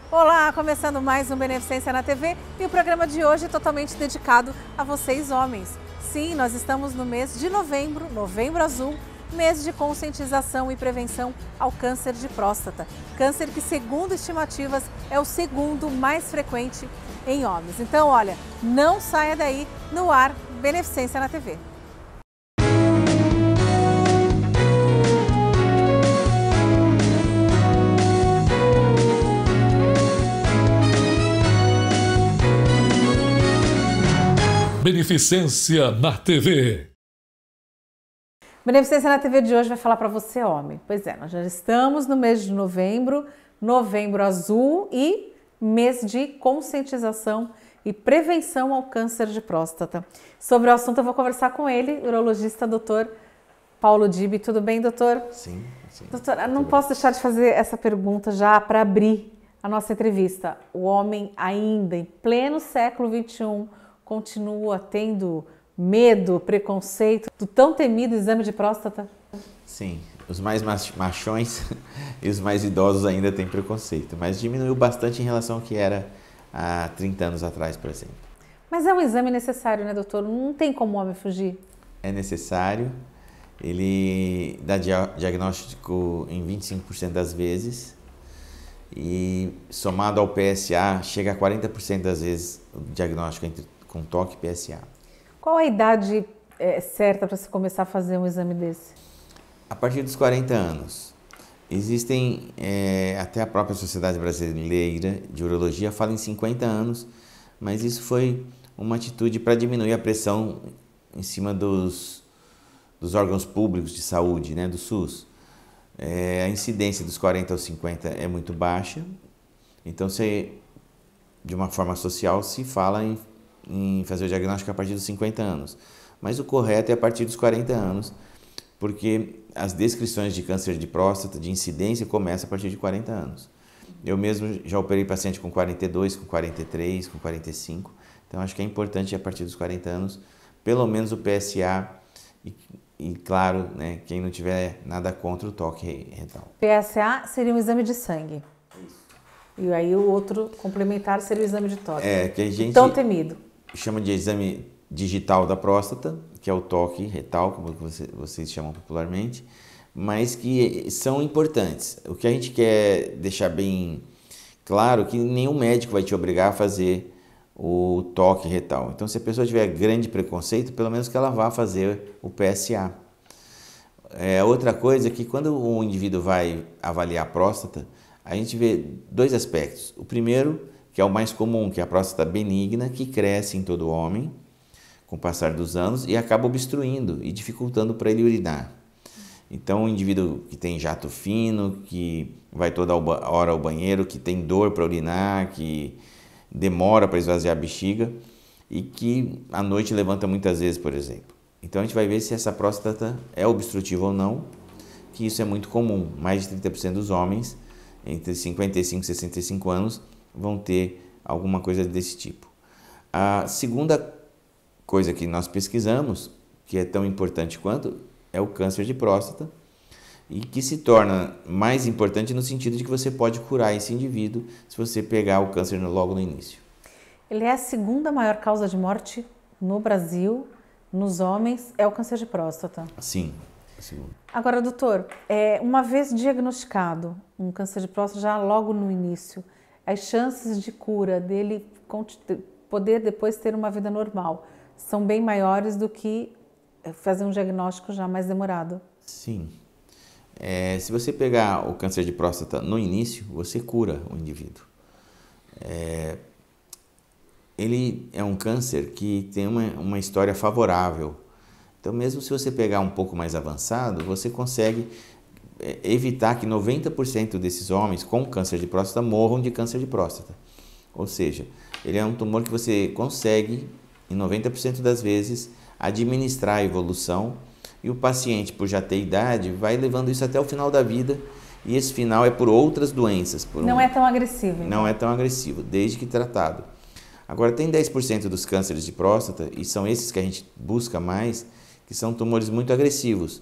Olá, começando mais um Beneficência na TV e o programa de hoje é totalmente dedicado a vocês homens. Sim, nós estamos no mês de novembro, Novembro Azul, mês de conscientização e prevenção ao câncer de próstata. Câncer que, segundo estimativas, é o segundo mais frequente em homens. Então, olha, não saia daí, no ar, Beneficência na TV. Beneficência na TV. Beneficência na TV de hoje vai falar para você, homem. Pois é, nós já estamos no mês de novembro, Novembro Azul e mês de conscientização e prevenção ao câncer de próstata. Sobre o assunto eu vou conversar com ele, urologista Dr. Paulo Dibi. Tudo bem, doutor? Sim. Doutor, eu não posso deixar de fazer essa pergunta já para abrir a nossa entrevista. O homem ainda, em pleno século XXI, continua tendo medo, preconceito do tão temido exame de próstata? Sim, os mais machões e os mais idosos ainda têm preconceito, mas diminuiu bastante em relação ao que era há 30 anos atrás, por exemplo. Mas é um exame necessário, né, doutor? Não tem como o homem fugir. É necessário, ele dá diagnóstico em 25% das vezes e somado ao PSA chega a 40% das vezes o diagnóstico com toque e PSA. Qual a idade certa para se começar a fazer um exame desse? A partir dos 40 anos. Existem, até a própria Sociedade Brasileira de Urologia fala em 50 anos, mas isso foi uma atitude para diminuir a pressão em cima dos órgãos públicos de saúde, né, do SUS. A incidência dos 40 aos 50 é muito baixa, então de uma forma social se fala em fazer o diagnóstico a partir dos 50 anos. Mas o correto é a partir dos 40 anos, porque as descrições de câncer de próstata, de incidência, começam a partir de 40 anos. Eu mesmo já operei paciente com 42, com 43, com 45, então acho que é importante a partir dos 40 anos, pelo menos o PSA e claro, né, quem não tiver nada contra o toque retal. PSA seria um exame de sangue. E aí o outro complementar seria o exame de toque. Que a gente tão temido. Chama de exame digital da próstata, que é o toque retal, como vocês chamam popularmente, mas que são importantes. O que a gente quer deixar bem claro é que nenhum médico vai te obrigar a fazer o toque retal. Então, se a pessoa tiver grande preconceito, pelo menos que ela vá fazer o PSA. Outra coisa é que quando o indivíduo vai avaliar a próstata, a gente vê dois aspectos. O primeiro, que é o mais comum, que é a próstata benigna, que cresce em todo homem com o passar dos anos e acaba obstruindo e dificultando para ele urinar. Então, o indivíduo que tem jato fino, que vai toda hora ao banheiro, que tem dor para urinar, que demora para esvaziar a bexiga e que à noite levanta muitas vezes, por exemplo. Então, a gente vai ver se essa próstata é obstrutiva ou não, que isso é muito comum. Mais de 30% dos homens, entre 55 e 65 anos, vão ter alguma coisa desse tipo. A segunda coisa que nós pesquisamos, que é tão importante quanto, é o câncer de próstata e que se torna mais importante no sentido de que você pode curar esse indivíduo se você pegar o câncer logo no início. Ele é a segunda maior causa de morte no Brasil, nos homens, é o câncer de próstata. Sim, a segunda. Agora, doutor, uma vez diagnosticado um câncer de próstata já logo no início, as chances de cura dele poder depois ter uma vida normal são bem maiores do que fazer um diagnóstico já mais demorado. Sim. Se você pegar o câncer de próstata no início, você cura o indivíduo. Ele é um câncer que tem uma história favorável. Então, mesmo se você pegar um pouco mais avançado, você consegue evitar que 90% desses homens com câncer de próstata morram de câncer de próstata. Ou seja, ele é um tumor que você consegue, em 90% das vezes, administrar a evolução e o paciente, por já ter idade, vai levando isso até o final da vida e esse final é por outras doenças. Não é tão agressivo. Então. Não é tão agressivo, desde que tratado. Agora, tem 10% dos cânceres de próstata, e são esses que a gente busca mais, que são tumores muito agressivos.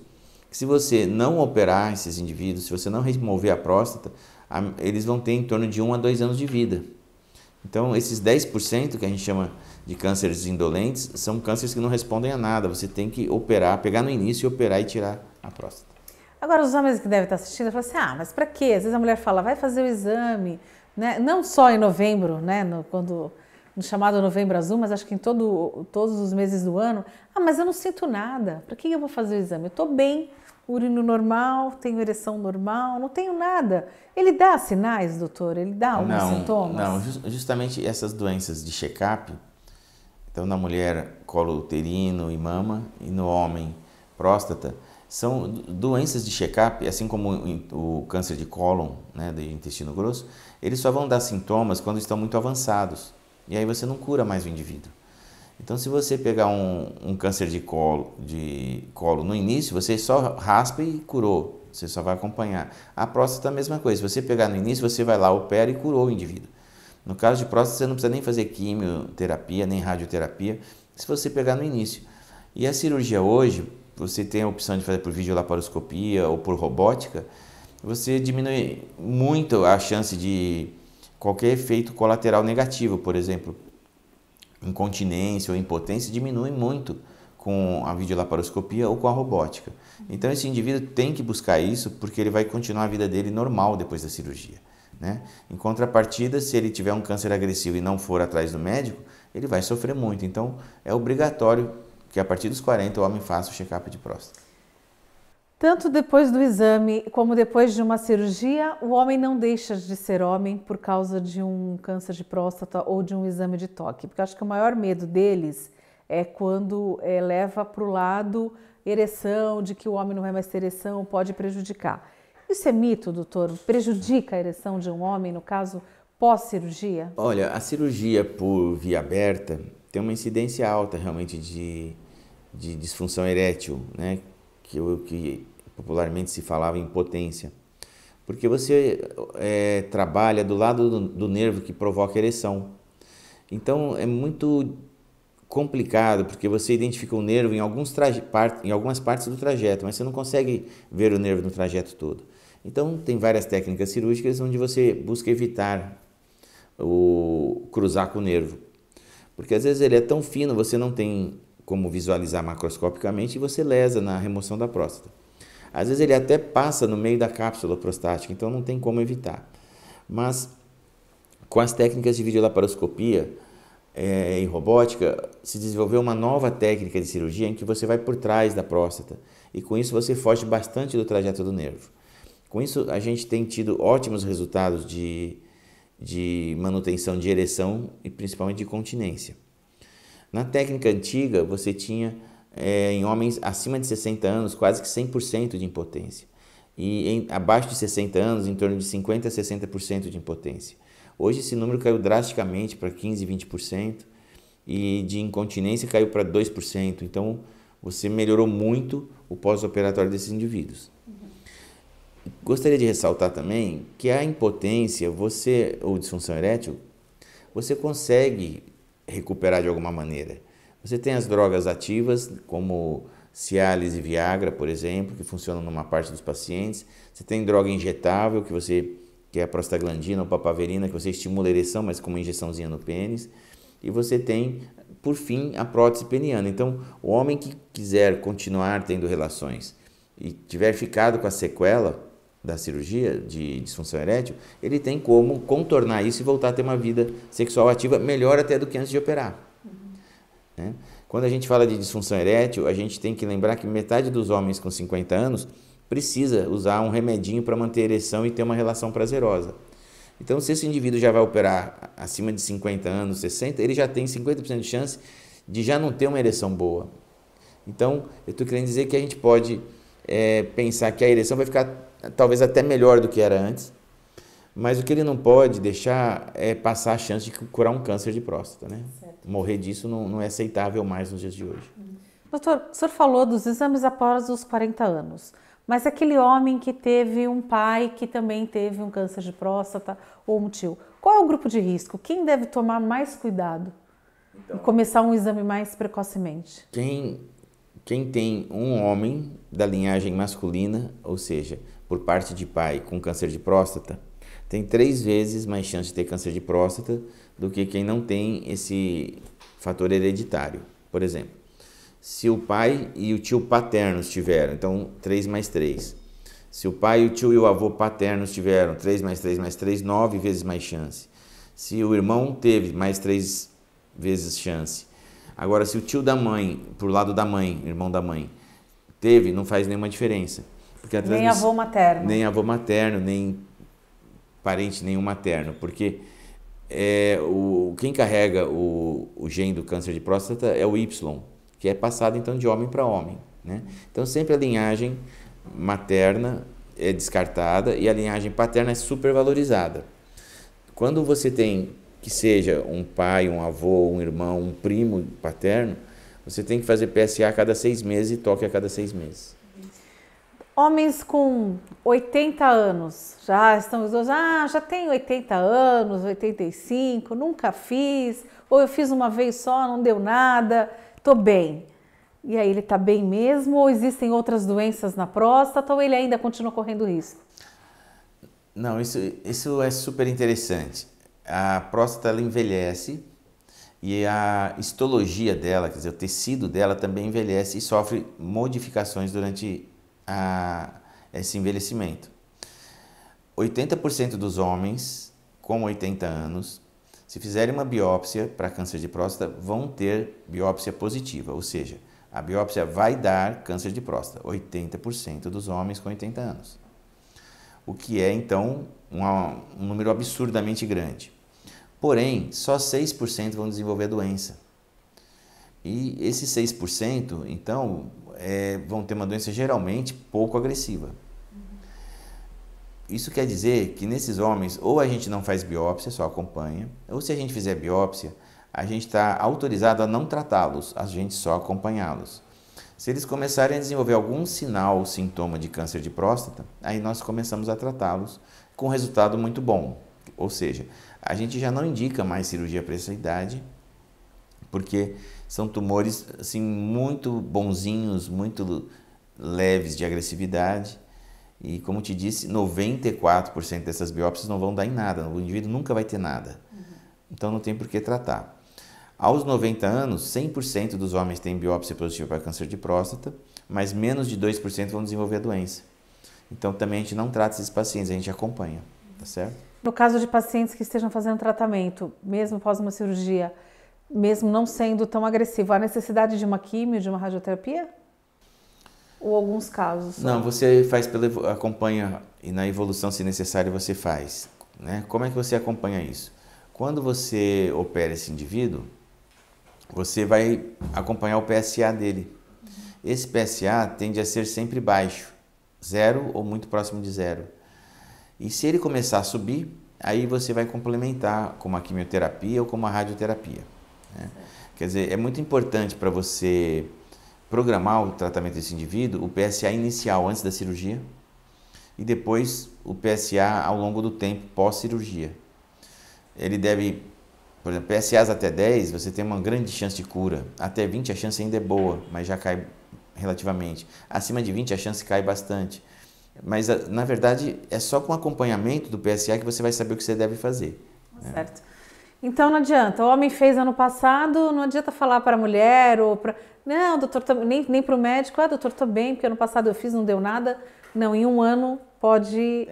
Se você não operar esses indivíduos, se você não remover a próstata, eles vão ter em torno de 1 a 2 anos de vida. Então, esses 10% que a gente chama de cânceres indolentes são cânceres que não respondem a nada. Você tem que operar, pegar no início e operar e tirar a próstata. Agora, os homens que devem estar assistindo falam assim, mas para quê? Às vezes a mulher fala, vai fazer o exame, né? Não só em novembro, né? No chamado Novembro Azul, mas acho que em todos os meses do ano. Mas eu não sinto nada, para que eu vou fazer o exame? Eu estou bem, urino normal, tenho ereção normal, não tenho nada. Ele dá sinais, doutor? Ele dá alguns sintomas? Não, justamente essas doenças de check-up, então na mulher colo uterino e mama e no homem próstata, são doenças de check-up, assim como o câncer de cólon, né, do intestino grosso, eles só vão dar sintomas quando estão muito avançados. E aí você não cura mais o indivíduo. Então, se você pegar um câncer de colo no início, você só raspa e curou. Você só vai acompanhar. A próstata é a mesma coisa. Se você pegar no início, você vai lá, opera e curou o indivíduo. No caso de próstata, você não precisa nem fazer quimioterapia, nem radioterapia, se você pegar no início. E a cirurgia hoje, você tem a opção de fazer por videolaparoscopia ou por robótica, você diminui muito a chance de qualquer efeito colateral negativo, por exemplo, incontinência ou impotência, diminui muito com a videolaparoscopia ou com a robótica. Então esse indivíduo tem que buscar isso porque ele vai continuar a vida dele normal depois da cirurgia, né? Em contrapartida, se ele tiver um câncer agressivo e não for atrás do médico, ele vai sofrer muito. Então é obrigatório que a partir dos 40 o homem faça o check-up de próstata. Tanto depois do exame como depois de uma cirurgia, o homem não deixa de ser homem por causa de um câncer de próstata ou de um exame de toque. Porque eu acho que o maior medo deles é quando leva para o lado ereção, de que o homem não vai mais ter ereção, pode prejudicar. Isso é mito, doutor? Prejudica a ereção de um homem, no caso, pós-cirurgia? Olha, a cirurgia por via aberta tem uma incidência alta realmente de disfunção erétil, né? Que popularmente se falava impotência, porque você trabalha do lado do nervo que provoca ereção. Então é muito complicado, porque você identifica o nervo em algumas partes do trajeto, mas você não consegue ver o nervo no trajeto todo. Então tem várias técnicas cirúrgicas onde você busca evitar cruzar com o nervo, porque às vezes ele é tão fino, você não tem como visualizar macroscopicamente e você lesa na remoção da próstata. Às vezes ele até passa no meio da cápsula prostática, então não tem como evitar. Mas com as técnicas de videolaparoscopia e robótica, se desenvolveu uma nova técnica de cirurgia em que você vai por trás da próstata e com isso você foge bastante do trajeto do nervo. Com isso a gente tem tido ótimos resultados de manutenção de ereção e principalmente de continência. Na técnica antiga, você tinha em homens acima de 60 anos quase que 100% de impotência. E abaixo de 60 anos, em torno de 50% a 60% de impotência. Hoje esse número caiu drasticamente para 15%, 20% e de incontinência caiu para 2%. Então você melhorou muito o pós-operatório desses indivíduos. Gostaria de ressaltar também que a impotência ou disfunção erétil, você consegue recuperar de alguma maneira. Você tem as drogas ativas, como Cialis e Viagra, por exemplo, que funcionam numa parte dos pacientes. Você tem droga injetável, que é a prostaglandina ou papaverina, que você estimula a ereção, mas com uma injeçãozinha no pênis. E você tem, por fim, a prótese peniana. Então, o homem que quiser continuar tendo relações e tiver ficado com a sequela da cirurgia de disfunção erétil, ele tem como contornar isso e voltar a ter uma vida sexual ativa melhor até do que antes de operar. Né? Quando a gente fala de disfunção erétil, a gente tem que lembrar que metade dos homens com 50 anos precisa usar um remedinho para manter a ereção e ter uma relação prazerosa. Então, se esse indivíduo já vai operar acima de 50 anos, 60, ele já tem 50% de chance de já não ter uma ereção boa. Então, eu estou querendo dizer que a gente pode pensar que a ereção vai ficar talvez até melhor do que era antes, mas o que ele não pode deixar é passar a chance de curar um câncer de próstata, né? Morrer disso não é aceitável mais nos dias de hoje. Doutor, o senhor falou dos exames após os 40 anos, mas aquele homem que teve um pai que também teve um câncer de próstata ou um tio, qual é o grupo de risco? Quem deve tomar mais cuidado e começar um exame mais precocemente? Quem tem um homem da linhagem masculina, ou seja, por parte de pai com câncer de próstata, tem 3 vezes mais chance de ter câncer de próstata do que quem não tem esse fator hereditário. Por exemplo, se o pai e o tio paternos tiveram, então 3 mais 3. Se o pai, o tio e o avô paternos tiveram 3 mais 3 mais 3, 9 vezes mais chance. Se o irmão teve, mais 3 vezes chance. Agora, se o tio da mãe, pro lado da mãe, irmão da mãe, teve, não faz nenhuma diferença. Porque nem avô materno. Nem avô materno, nem parente nenhum materno. Porque quem carrega o gene do câncer de próstata é o Y, que é passado então de homem para homem, né? Então sempre a linhagem materna é descartada e a linhagem paterna é supervalorizada. Quando você tem que seja um pai, um avô, um irmão, um primo paterno, você tem que fazer PSA a cada 6 meses e toque a cada 6 meses. Homens com 80 anos, já estão idosos, já tenho 80 anos, 85, nunca fiz, ou eu fiz uma vez só, não deu nada, tô bem. E aí ele tá bem mesmo, ou existem outras doenças na próstata, ou ele ainda continua correndo risco? Não, isso é super interessante. A próstata ela envelhece e a histologia dela, quer dizer, o tecido dela também envelhece e sofre modificações durante esse envelhecimento. 80% dos homens com 80 anos, se fizerem uma biópsia para câncer de próstata, vão ter biópsia positiva, ou seja, a biópsia vai dar câncer de próstata, 80% dos homens com 80 anos. O que é, então, um número absurdamente grande. Porém, só 6% vão desenvolver a doença. E esses 6%, então, vão ter uma doença geralmente pouco agressiva. Isso quer dizer que nesses homens, ou a gente não faz biópsia, só acompanha, ou se a gente fizer biópsia, a gente está autorizado a não tratá-los, a gente só acompanhá-los. Se eles começarem a desenvolver algum sinal ou sintoma de câncer de próstata, aí nós começamos a tratá-los com resultado muito bom. Ou seja, a gente já não indica mais cirurgia para essa idade, porque são tumores assim, muito bonzinhos, muito leves de agressividade. E como te disse, 94% dessas biópsias não vão dar em nada, o indivíduo nunca vai ter nada. Então não tem por que tratar. Aos 90 anos, 100% dos homens têm biópsia positiva para câncer de próstata, mas menos de 2% vão desenvolver a doença. Então também a gente não trata esses pacientes, a gente acompanha, tá certo? No caso de pacientes que estejam fazendo tratamento, mesmo após uma cirurgia, mesmo não sendo tão agressivo, há necessidade de uma quimio, de uma radioterapia? Ou alguns casos? Não, você faz acompanha e na evolução, se necessário, você faz, né? Como é que você acompanha isso? Quando você opera esse indivíduo, você vai acompanhar o PSA dele. Esse PSA tende a ser sempre baixo, 0 ou muito próximo de 0. E se ele começar a subir, aí você vai complementar com uma quimioterapia ou com uma radioterapia, né? Quer dizer, é muito importante para você programar o tratamento desse indivíduo, o PSA inicial antes da cirurgia e depois o PSA ao longo do tempo pós-cirurgia. Ele deve, por exemplo, PSAs até 10, você tem uma grande chance de cura. Até 20 a chance ainda é boa, mas já cai relativamente. Acima de 20 a chance cai bastante. Mas, na verdade, é só com acompanhamento do PSA que você vai saber o que você deve fazer. Certo. Então não adianta, o homem fez ano passado, não adianta falar para a mulher ou para... Não, doutor, nem para o médico, doutor, estou bem, porque ano passado eu fiz, não deu nada. Não, em um ano pode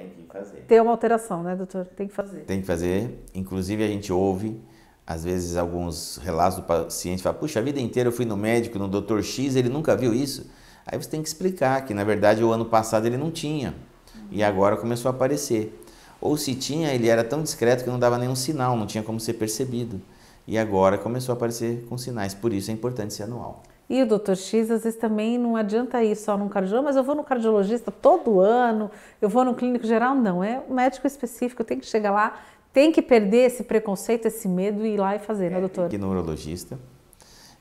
ter uma alteração, né, doutor? Tem que fazer. Tem que fazer. Inclusive a gente ouve, às vezes, alguns relatos do paciente, fala, puxa, a vida inteira eu fui no médico, no doutor X, ele nunca viu isso. Aí você tem que explicar que, na verdade, o ano passado ele não tinha e agora começou a aparecer. Ou se tinha, ele era tão discreto que não dava nenhum sinal, não tinha como ser percebido. E agora começou a aparecer com sinais, por isso é importante ser anual. E o Dr. X, às vezes também não adianta ir só num cardiologista, mas eu vou no cardiologista todo ano, eu vou no clínico geral, não, é um médico específico, eu tenho que chegar lá, tem que perder esse preconceito, esse medo e ir lá e fazer, né, doutor? Aqui no urologista,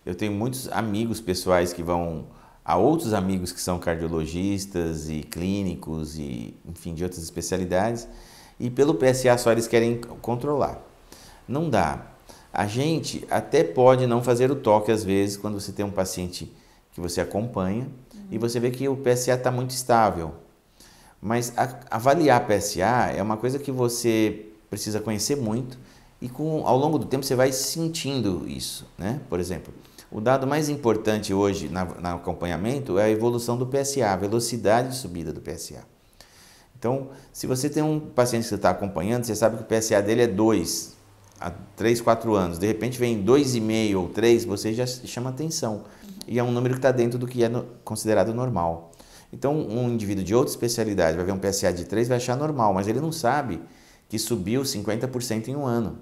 eu tenho muitos amigos pessoais que vão a outros amigos que são cardiologistas e clínicos e, enfim, de outras especialidades, e pelo PSA só eles querem controlar. Não dá. A gente até pode não fazer o toque às vezes quando você tem um paciente que você acompanha e você vê que o PSA está muito estável. Mas avaliar PSA é uma coisa que você precisa conhecer muito e ao longo do tempo você vai sentindo isso, né? Por exemplo, o dado mais importante hoje no acompanhamento é a evolução do PSA, a velocidade de subida do PSA. Então, se você tem um paciente que você está acompanhando, você sabe que o PSA dele é 2 há 3, 4 anos, de repente vem 2,5 ou 3, você já chama atenção. E é um número que está dentro do que é considerado normal. Então, um indivíduo de outra especialidade vai ver um PSA de 3 vai achar normal, mas ele não sabe que subiu 50% em um ano.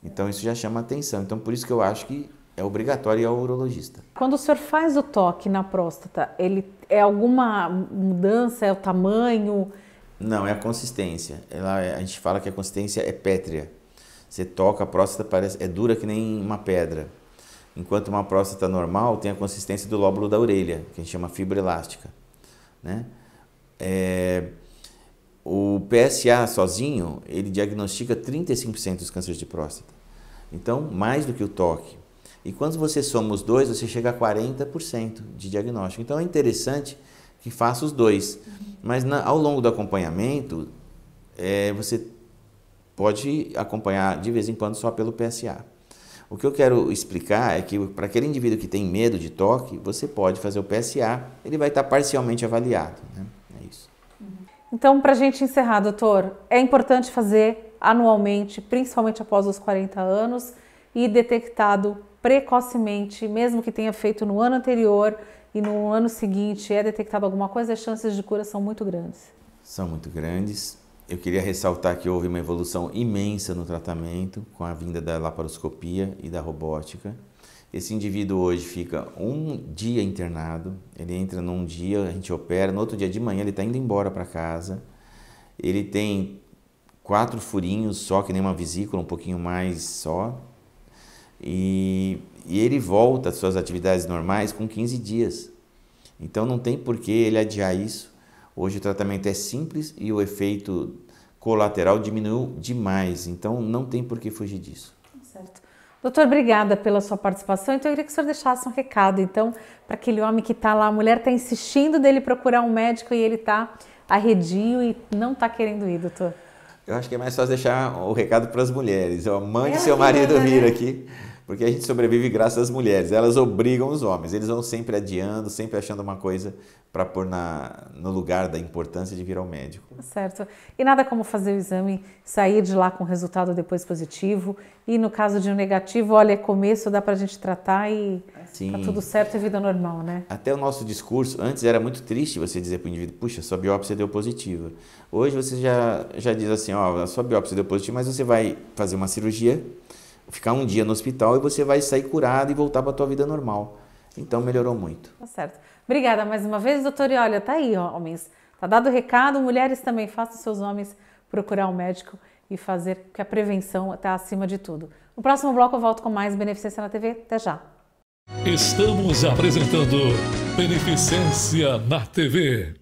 Então, isso já chama atenção. Então, por isso que eu acho que é obrigatório ir ao urologista. Quando o senhor faz o toque na próstata, ele é alguma mudança, é o tamanho? Não, é a consistência. A gente fala que a consistência é pétrea. Você toca, a próstata é dura que nem uma pedra. Enquanto uma próstata normal tem a consistência do lóbulo da orelha, que a gente chama fibra elástica, né? O PSA sozinho, ele diagnostica 35% dos cânceres de próstata. Então, mais do que o toque. E quando você soma os dois, você chega a 40% de diagnóstico. Então, é interessante que faça os dois. Mas ao longo do acompanhamento, você pode acompanhar de vez em quando só pelo PSA. O que eu quero explicar é que para aquele indivíduo que tem medo de toque, você pode fazer o PSA, ele vai estar parcialmente avaliado, né? É isso. Então, para a gente encerrar, doutor, é importante fazer anualmente, principalmente após os 40 anos, e detectado precocemente, mesmo que tenha feito no ano anterior e no ano seguinte é detectado alguma coisa, as chances de cura são muito grandes. São muito grandes. Eu queria ressaltar que houve uma evolução imensa no tratamento com a vinda da laparoscopia e da robótica. Esse indivíduo hoje fica um dia internado, ele entra num dia, a gente opera, no outro dia de manhã ele está indo embora para casa. Ele tem 4 furinhos só, que nem uma vesícula, um pouquinho mais só. E ele volta às suas atividades normais com 15 dias. Então não tem por que ele adiar isso. Hoje o tratamento é simples e o efeito colateral diminuiu demais. Então não tem por que fugir disso. Certo. Doutor, obrigada pela sua participação. Então eu queria que o senhor deixasse um recado, então, para aquele homem que está lá, a mulher está insistindo dele procurar um médico e ele está arredio e não está querendo ir, doutor. Eu acho que é mais fácil deixar o recado para as mulheres. Mande seu marido vir aqui, porque a gente sobrevive graças às mulheres. Elas obrigam os homens. Eles vão sempre adiando, sempre achando uma coisa para pôr no lugar da importância de vir ao médico. Certo. E nada como fazer o exame, sair de lá com o resultado depois positivo. E no caso de um negativo, olha, é começo, dá para a gente tratar e tá tudo certo e vida normal, né? Até o nosso discurso, antes era muito triste você dizer para o indivíduo, puxa, sua biópsia deu positiva. Hoje você já diz assim, ó, a sua biópsia deu positiva, mas você vai fazer uma cirurgia, ficar um dia no hospital e você vai sair curado e voltar para a tua vida normal. Então melhorou muito. Tá certo. Obrigada mais uma vez, doutor. E olha, tá aí, ó, homens. Tá dado o recado, mulheres também, façam seus homens procurar um médico e fazer, que a prevenção está acima de tudo. No próximo bloco eu volto com mais Beneficência na TV. Até já. Estamos apresentando Beneficência na TV.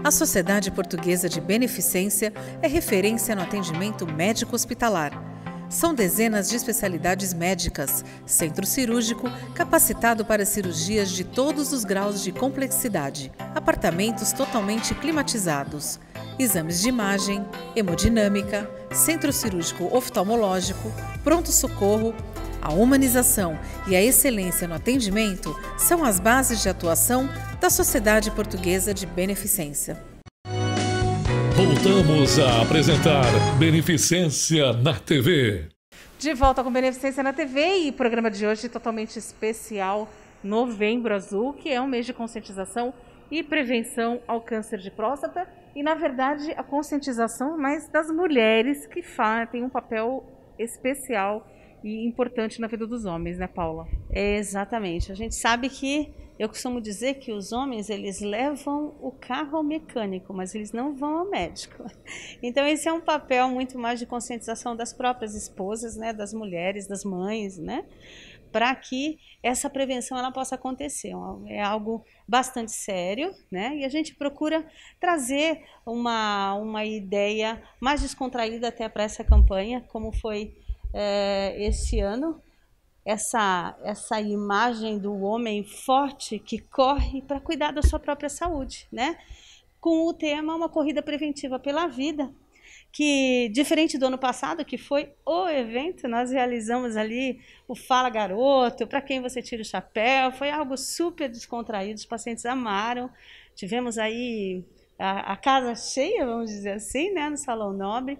A Sociedade Portuguesa de Beneficência é referência no atendimento médico-hospitalar. São dezenas de especialidades médicas, centro cirúrgico capacitado para cirurgias de todos os graus de complexidade, apartamentos totalmente climatizados, exames de imagem, hemodinâmica, centro cirúrgico oftalmológico, pronto-socorro. A humanização e a excelência no atendimento são as bases de atuação da Sociedade Portuguesa de Beneficência. Voltamos a apresentar Beneficência na TV. De volta com Beneficência na TV e o programa de hoje totalmente especial, Novembro Azul, que é um mês de conscientização e prevenção ao câncer de próstata. E, na verdade, a conscientização mais das mulheres que têm um papel especial e importante na vida dos homens, né, Paula? Exatamente. A gente sabe que, eu costumo dizer que os homens, eles levam o carro ao mecânico, mas eles não vão ao médico. Então, esse é um papel muito mais de conscientização das próprias esposas, né, das mulheres, das mães, né, para que essa prevenção ela possa acontecer. É algo bastante sério, né, e a gente procura trazer uma ideia mais descontraída até para essa campanha, como foi esse ano, essa imagem do homem forte que corre para cuidar da sua própria saúde, né? com o tema Uma Corrida Preventiva pela Vida, que, diferente do ano passado, que foi o evento, nós realizamos ali o Fala Garoto, para quem você tira o chapéu, foi algo super descontraído, os pacientes amaram, tivemos aí a casa cheia, vamos dizer assim, né, no Salão Nobre.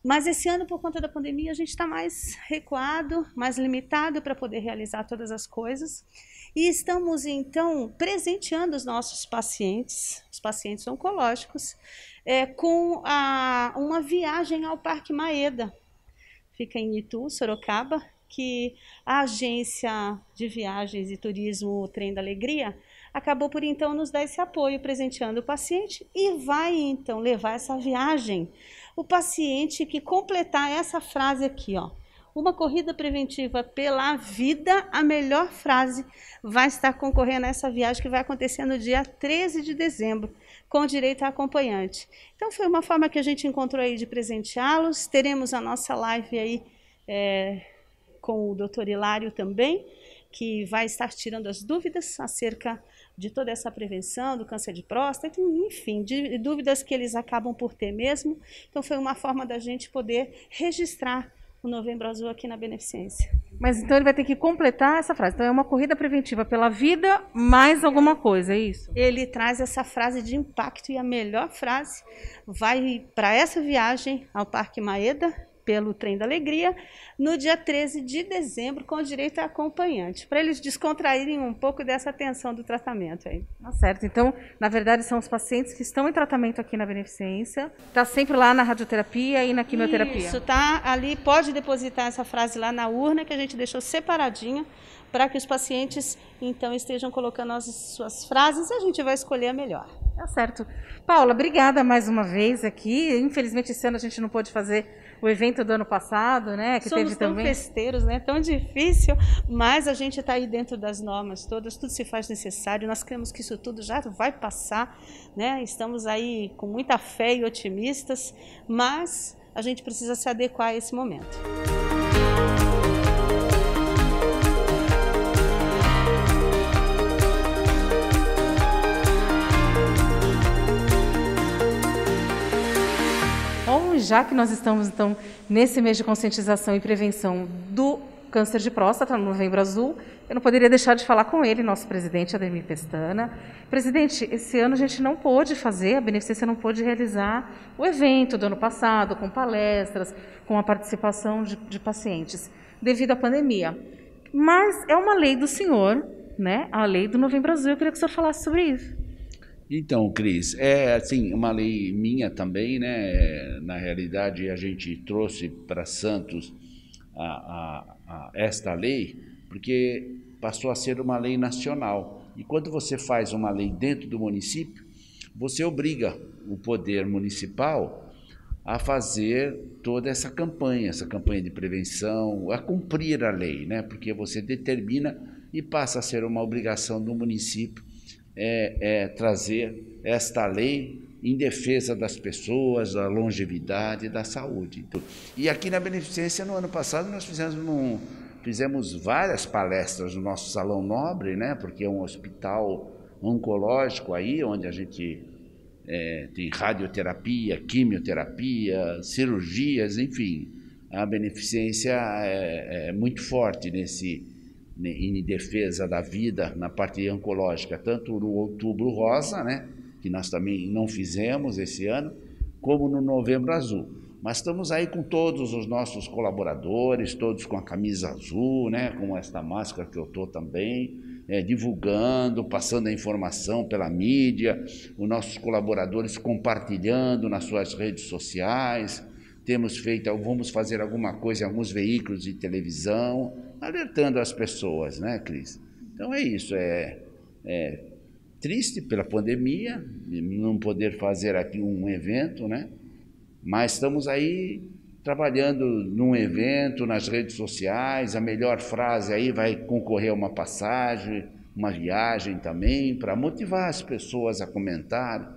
Mas esse ano, por conta da pandemia, a gente está mais recuado, mais limitado para poder realizar todas as coisas. E estamos, então, presenteando os nossos pacientes, os pacientes oncológicos, com uma viagem ao Parque Maeda. Fica em Itu, Sorocaba, que a agência de viagens e turismo o Trem da Alegria acabou por, então, nos dar esse apoio, presenteando o paciente, e vai, então, levar essa viagem. O paciente que completar essa frase aqui, ó, uma corrida preventiva pela vida, a melhor frase, vai estar concorrendo a essa viagem que vai acontecer no dia 13 de dezembro, com direito a acompanhante. Então foi uma forma que a gente encontrou aí de presenteá-los. Teremos a nossa live aí com o Dr. Hilário também, que vai estar tirando as dúvidas acerca de toda essa prevenção do câncer de próstata, enfim, de dúvidas que eles acabam por ter mesmo. Então foi uma forma da gente poder registrar o Novembro Azul aqui na Beneficência. Mas então ele vai ter que completar essa frase. Então é uma corrida preventiva pela vida, mais alguma coisa, é isso? Ele traz essa frase de impacto, e a melhor frase vai para essa viagem ao Parque Maeda, pelo Trem da Alegria, no dia 13 de dezembro, com direito a acompanhante, para eles descontraírem um pouco dessa tensão do tratamento aí. Tá certo. Então, na verdade, são os pacientes que estão em tratamento aqui na Beneficência. Está sempre lá na radioterapia e na quimioterapia. Isso, tá ali, pode depositar essa frase lá na urna, que a gente deixou separadinha, para que os pacientes, então, estejam colocando as suas frases, e a gente vai escolher a melhor. Tá certo. Paula, obrigada mais uma vez aqui. Infelizmente, esse ano a gente não pôde fazer o evento do ano passado, né? Que Somos teve tão também festeiros, né? Tão difícil, mas a gente está aí dentro das normas todas, tudo se faz necessário, nós cremos que isso tudo já vai passar, né? Estamos aí com muita fé e otimistas, mas a gente precisa se adequar a esse momento. Já que nós estamos, então, nesse mês de conscientização e prevenção do câncer de próstata, no Novembro Azul, eu não poderia deixar de falar com ele, nosso presidente, Ademir Pestana. Presidente, esse ano a gente não pôde fazer, a Beneficência não pôde realizar o evento do ano passado, com palestras, com a participação de pacientes, devido à pandemia. Mas é uma lei do senhor, né? A lei do Novembro Azul. Eu queria que o senhor falasse sobre isso. Então, Cris, é assim, uma lei minha também, né? Na realidade, a gente trouxe para Santos esta lei, porque passou a ser uma lei nacional. E quando você faz uma lei dentro do município, você obriga o poder municipal a fazer toda essa campanha de prevenção, a cumprir a lei, né? Porque você determina e passa a ser uma obrigação do município trazer esta lei em defesa das pessoas, da longevidade e da saúde. Então, e aqui na Beneficência, no ano passado, nós fizemos várias palestras no nosso Salão Nobre, né? Porque é um hospital oncológico aí, onde a gente tem radioterapia, quimioterapia, cirurgias, enfim. A Beneficência é muito forte em defesa da vida na parte oncológica, tanto no Outubro Rosa, né, que nós também não fizemos esse ano, como no Novembro Azul. Mas estamos aí com todos os nossos colaboradores, todos com a camisa azul, né, com esta máscara que eu estou também, divulgando, passando a informação pela mídia, os nossos colaboradores compartilhando nas suas redes sociais. Vamos fazer alguma coisa em alguns veículos de televisão, alertando as pessoas, né, Cris? Então é isso, é triste pela pandemia, não poder fazer aqui um evento, né? Mas estamos aí trabalhando num evento, nas redes sociais, a melhor frase aí vai concorrer a uma passagem, uma viagem também, para motivar as pessoas a comentar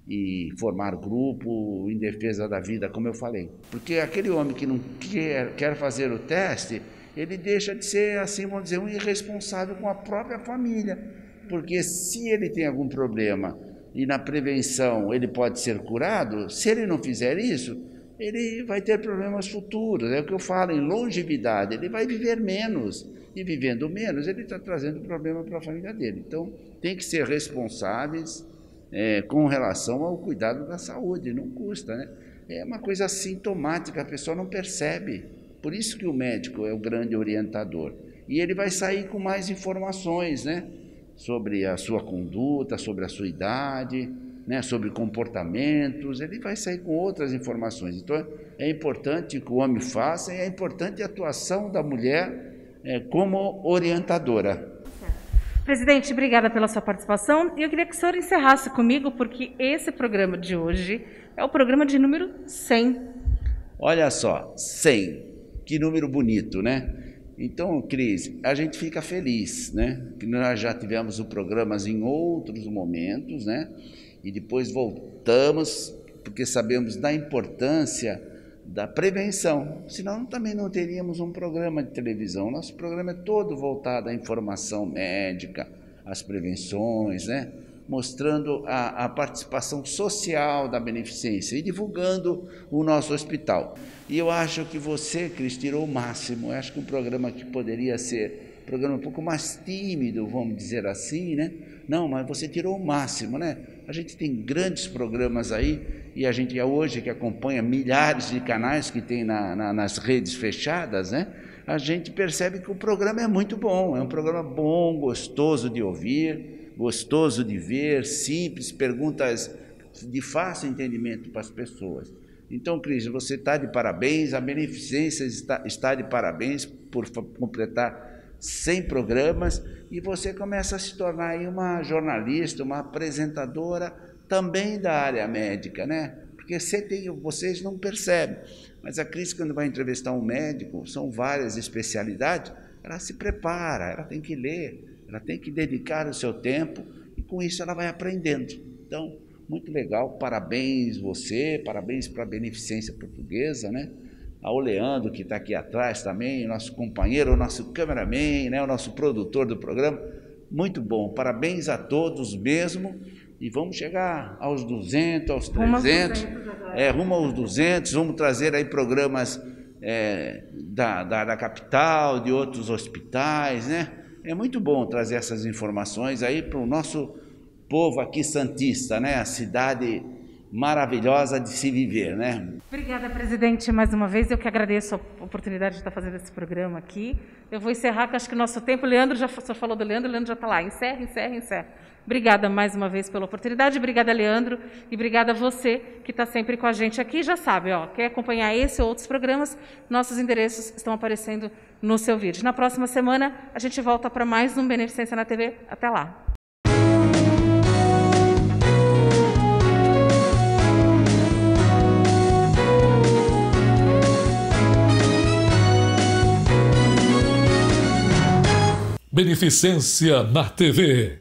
e formar grupo em defesa da vida, como eu falei. Porque aquele homem que não quer fazer o teste, ele deixa de ser, assim, vamos dizer, um irresponsável com a própria família. Porque se ele tem algum problema e na prevenção ele pode ser curado, se ele não fizer isso, ele vai ter problemas futuros. É o que eu falo, em longevidade, ele vai viver menos, e vivendo menos, ele está trazendo problema para a família dele. Então, tem que ser responsáveis com relação ao cuidado da saúde, não custa, né? É uma coisa sintomática, a pessoa não percebe. Por isso que o médico é o grande orientador. E ele vai sair com mais informações, né? Sobre a sua conduta, sobre a sua idade, né? Sobre comportamentos, ele vai sair com outras informações. Então, é importante que o homem faça, e é importante a atuação da mulher como orientadora. Presidente, obrigada pela sua participação. E eu queria que o senhor encerrasse comigo, porque esse programa de hoje é o programa de número 100. Olha só, 100. Que número bonito, né? Então, Cris, a gente fica feliz, né? Que nós já tivemos o programa em outros momentos, né? E depois voltamos, porque sabemos da importância da prevenção. Senão também não teríamos um programa de televisão. Nosso programa é todo voltado à informação médica, às prevenções, né? Mostrando a participação social da beneficência e divulgando o nosso hospital. E eu acho que você, Cris, tirou o máximo. Eu acho que um programa que poderia ser um programa um pouco mais tímido, vamos dizer assim, né? Não, mas você tirou o máximo, né? A gente tem grandes programas aí, e a gente hoje que acompanha milhares de canais que tem nas redes fechadas, né? A gente percebe que o programa é muito bom, é um programa bom, gostoso de ouvir, gostoso de ver, simples, perguntas de fácil entendimento para as pessoas. Então, Cris, você está de parabéns, a Beneficência está de parabéns por completar 100 programas, e você começa a se tornar aí uma jornalista, uma apresentadora também da área médica, né? Porque vocês não percebem, mas a Cris, quando vai entrevistar um médico, são várias especialidades, ela se prepara, ela tem que ler, ela tem que dedicar o seu tempo, e com isso ela vai aprendendo. Então, muito legal, parabéns você, parabéns para a Beneficência Portuguesa, né? Ao Leandro, que está aqui atrás também, nosso companheiro, o nosso cameraman, né? O nosso produtor do programa, muito bom, parabéns a todos mesmo, e vamos chegar aos 200, aos 300, rumo aos 200, vamos trazer aí programas da capital, de outros hospitais, né? É muito bom trazer essas informações aí para o nosso povo aqui santista, né? A cidade maravilhosa de se viver, né? Obrigada, presidente, mais uma vez. Eu que agradeço a oportunidade de estar fazendo esse programa aqui. Eu vou encerrar, que acho que o nosso tempo... O Leandro já falou do Leandro, o Leandro já está lá. Encerra. Obrigada mais uma vez pela oportunidade. Obrigada, Leandro. E obrigada a você que está sempre com a gente aqui. Já sabe, ó, quer acompanhar esse ou outros programas, nossos endereços estão aparecendo no seu vídeo. Na próxima semana, a gente volta para mais um Beneficência na TV. Até lá. Beneficência na TV.